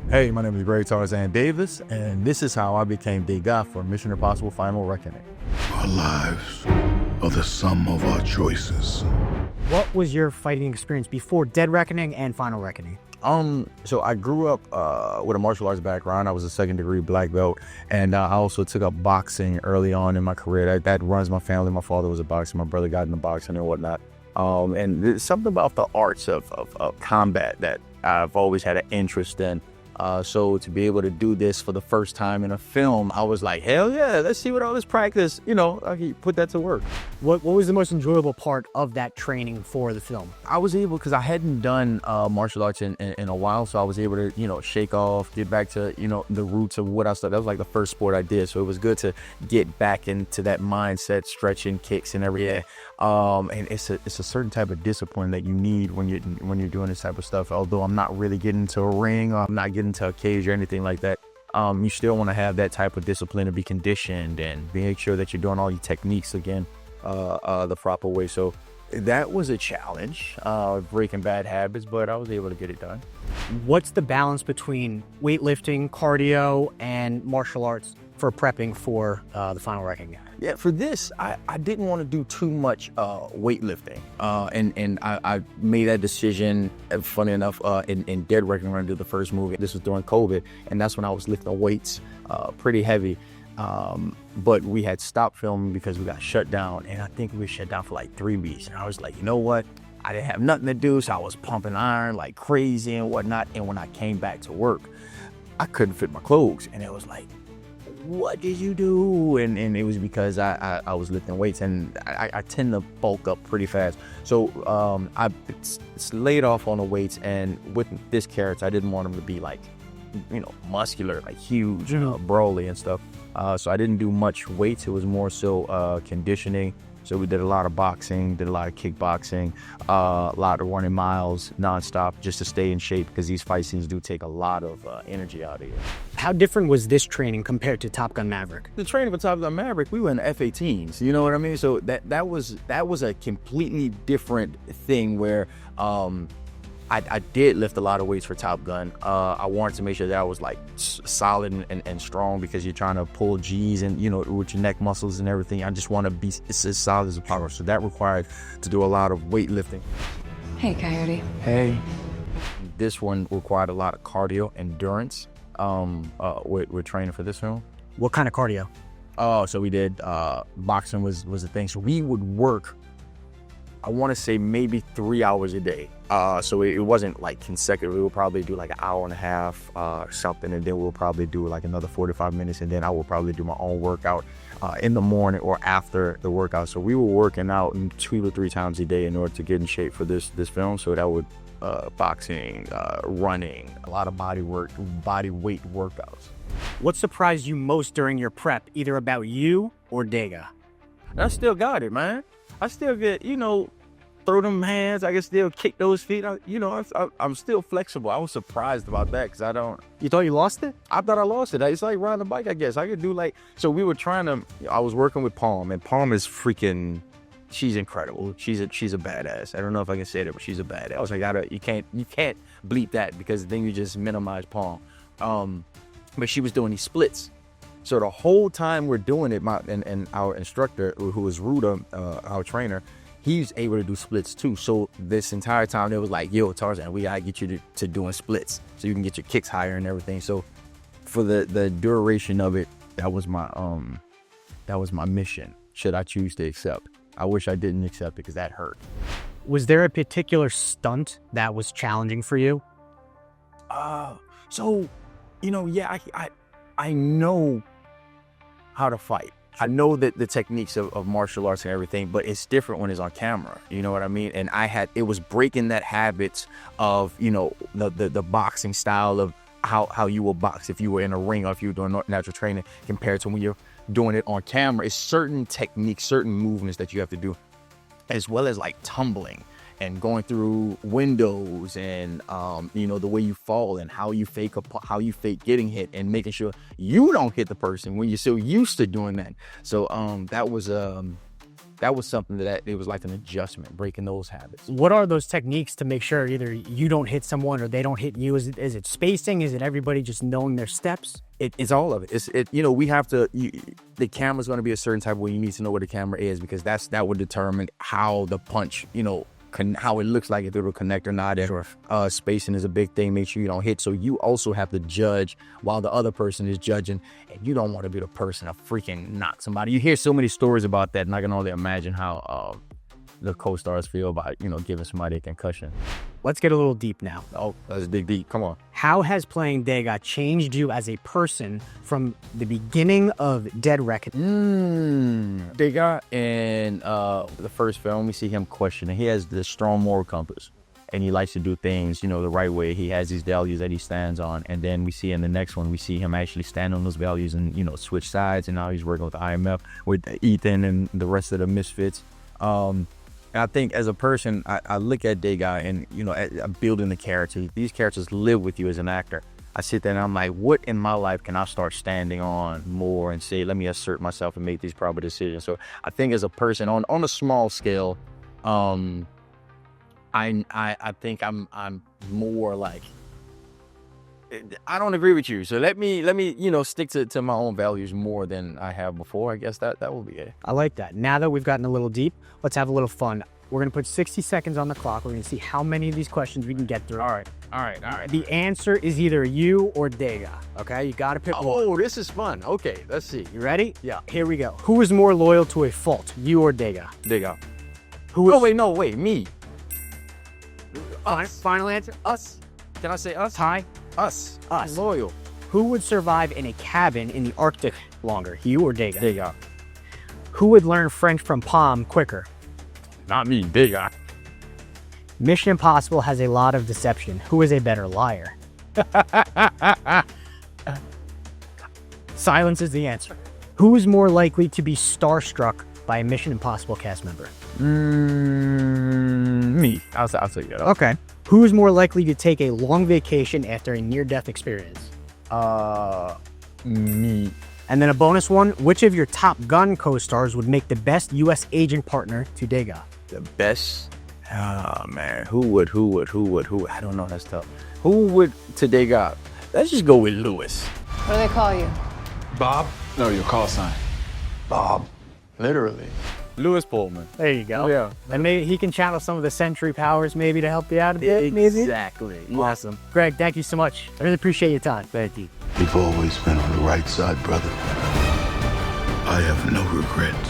Hey, my name is Greg Tarzan Davis, and this is how I became the guy for Mission Impossible Final Reckoning. Our lives are the sum of our choices. What was your fighting experience before Dead Reckoning and Final Reckoning? So I grew up with a martial arts background. I was a second-degree black belt, and I also took up boxing early on in my career. That runs my family. My father was a boxer. My brother got into boxing and whatnot. And there's something about the arts of combat that I've always had an interest in. So to be able to do this for the first time in a film, I was like, hell yeah, let's see what all this practice, I can put that to work. What was the most enjoyable part of that training for the film? I was able, because I hadn't done martial arts in a while, so I was able to, shake off, get back to, the roots of what I started. That was like the first sport I did, so it was good to get back into that mindset, stretching, kicks, and everything. And it's a certain type of discipline that you need when you're doing this type of stuff. Although I'm not really getting into a ring, or I'm not getting into a cage or anything like that. You still want to have that type of discipline to be conditioned and make sure that you're doing all your techniques again the proper way. So that was a challenge, breaking bad habits, but I was able to get it done. What's the balance between weightlifting, cardio, and martial arts for prepping for the Final Reckoning? Yeah, for this, I didn't want to do too much weightlifting, and I made that decision, funny enough, in Dead Reckoning when I did the first movie. This was during COVID, and that's when I was lifting weights pretty heavy. But we had stopped filming because we got shut down, and I think we were shut down for like 3 weeks. And I was like, you know what? I didn't have nothing to do, so I was pumping iron like crazy and whatnot. And when I came back to work, I couldn't fit my clothes, and it was like, what did you do? And it was because I was lifting weights, and I tend to bulk up pretty fast. So I laid off on the weights, and with this character, I didn't want him to be like, muscular, like huge, Broly and stuff. So I didn't do much weights. It was more so conditioning. So we did a lot of boxing, did a lot of kickboxing, a lot of running miles nonstop just to stay in shape, because these fight scenes do take a lot of energy out of you. How different was this training compared to Top Gun Maverick? The training for Top Gun Maverick, we were in F-18s, you know what I mean? So that was a completely different thing where I did lift a lot of weights for Top Gun. I wanted to make sure that I was like solid and strong, because you're trying to pull G's and, with your neck muscles and everything. I just want to be as solid as possible. So that required to do a lot of weightlifting. Hey, Coyote. Hey. This one required a lot of cardio, endurance. We're training for this film. What kind of cardio? Oh, so we did, boxing was the thing. So we would work, I want to say maybe 3 hours a day. So it wasn't like consecutive. We would probably do like an hour and a half, something, and then we'll probably do like another 45 minutes, and then I will probably do my own workout in the morning or after the workout. So we were working out 2 to 3 times a day in order to get in shape for this film. So that would boxing, running, a lot of body weight workouts. What surprised you most during your prep, either about you or Dega? I still got it, man. I still get, throw them hands. I can still kick those feet. I'm still flexible. I was surprised about that, because I don't. You thought you lost it? I thought I lost it. It's like riding a bike, I guess. I could do so we were I was working with Palm, and Palm is freaking, she's incredible. She's a badass. I don't know if I can say that, but she's a badass. I was like, you can't bleep that, because then you just minimize Palm. But she was doing these splits. So the whole time we're doing it, and our instructor, who was Ruda, our trainer, he's able to do splits too. So this entire time, it was like, yo, Tarzan, we gotta get you to doing splits so you can get your kicks higher and everything. So for the duration of it, that was my mission, should I choose to accept. I wish I didn't accept it, because that hurt. Was there a particular stunt that was challenging for you? I know how to fight. I know that the techniques of martial arts and everything, but it's different when it's on camera. You know what I mean? And it was breaking that habit of, the boxing style of how you will box if you were in a ring or if you were doing natural training, compared to when you're doing it on camera. It's certain techniques, certain movements that you have to do, as well as like tumbling and going through windows, and the way you fall and how you fake getting hit, and making sure you don't hit the person when you're so used to doing that. So that was that was something that it was like an adjustment, breaking those habits. What are those techniques to make sure either you don't hit someone or they don't hit you? Is it spacing? Is it everybody just knowing their steps? It's all of it. We have to. The camera's going to be a certain type of way. You need to know where the camera is because that would determine how the punch, how it looks like if it will connect or not. Sure. Spacing is a big thing. Make sure you don't hit. So you also have to judge while the other person is judging, and you don't want to be the person to freaking knock somebody. You hear so many stories about that, and I can only imagine how the co-stars feel about giving somebody a concussion. Let's get a little deep now. Oh, let's dig deep. Come on. How has playing Dega changed you as a person from the beginning of Dead Reckoning? Dega in the first film, we see him questioning. He has this strong moral compass, and he likes to do things, the right way. He has these values that he stands on, and then we see in the next one, we see him actually stand on those values and switch sides. And now he's working with the IMF with Ethan and the rest of the misfits. I think as a person, I look at Dega and, I'm building the character. These characters live with you as an actor. I sit there and I'm like, what in my life can I start standing on more and say, let me assert myself and make these proper decisions. So I think as a person on a small scale, I think I'm more like, I don't agree with you. So let me stick to my own values more than I have before. I guess that will be it. I like that. Now that we've gotten a little deep, let's have a little fun. We're going to put 60 seconds on the clock. We're going to see how many of these questions we can get through. All right. The answer is either you or Dega. Okay, you got to pick one. Oh, this is fun. Okay, let's see. You ready? Yeah. Here we go. Who is more loyal to a fault, you or Dega? Dega. Who is... Wait, me. Final answer? Us. Can I say us? Ty? Us. Us. Loyal. Who would survive in a cabin in the Arctic longer, you or Dega? Dega. Who would learn French from Palm quicker? Not me, Dega. Mission Impossible has a lot of deception. Who is a better liar? Silence is the answer. Who is more likely to be starstruck by a Mission Impossible cast member? Me. I'll say that. Okay. Who is more likely to take a long vacation after a near-death experience? Me. And then a bonus one. Which of your Top Gun co-stars would make the best U.S. agent partner to Dega? The best? Oh, man. Who would? I don't know. That's tough. Who would to Dega? Let's just go with Lewis. What do they call you? Bob? No, your call sign. Bob. Literally. Lewis Pullman. There you go. Yeah. And maybe he can channel some of the Sentry powers maybe to help you out a bit, maybe? Exactly. Awesome. Greg, thank you so much. I really appreciate your time. Thank you. You've always been on the right side, brother. I have no regrets.